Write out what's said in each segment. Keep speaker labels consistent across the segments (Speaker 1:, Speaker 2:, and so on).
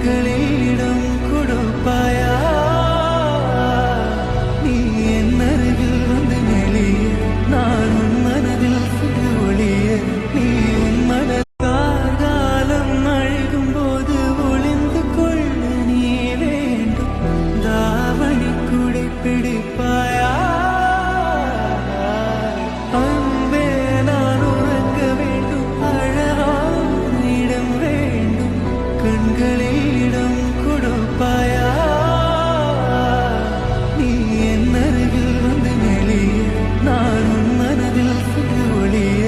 Speaker 1: கண்களில் இடம் கொடுப்பாயா? நீ என் அருகில் வந்து நெளிய, நான் உன் மனதில் சிறு ஒளிய. நீ உன் மனக்காலம் அழுகும் போது ஒளிந்து கொள்ள நீ வேண்டும். தாவணி குடை பிடிப்பாயா? அன்பே நான் உறங்க வேண்டும், அழகான இடம் வேண்டும். கண்களில் இடம் கொடுப்பாயா? நீ என் அருகில் வந்து நெளிய, நான் உன் மனதில் சிறு ஒளிய.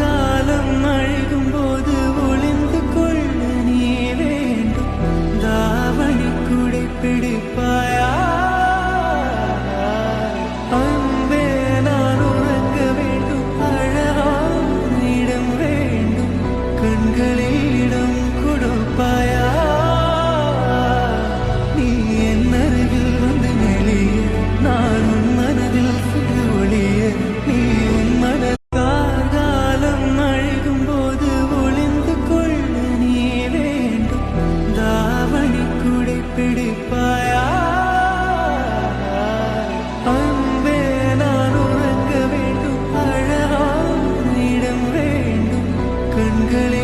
Speaker 1: காலம் அழுகும் போது ஒளிந்து கொள்ள நீ வேண்டும். தாவணி குடை பிடிப்பாயா? அன்பே நான் உறங்க வேண்டும், அழகான இடம் வேண்டும். கண்களில் இடம் கொடுப்பாயா? நீ என் அருகில் வந்து நெளிய, நான் உன் மனதில் சிறு ஒளிய. நீ உன் மனக்காலம் அழுகும் போது ஒளிந்து கொள்ள நீ வேண்டும். தாவணி குடை பிடிப்பாயா? அன்பே நான் உறங்க வேண்டும், அழகான இடம் வேண்டும். கண்களில்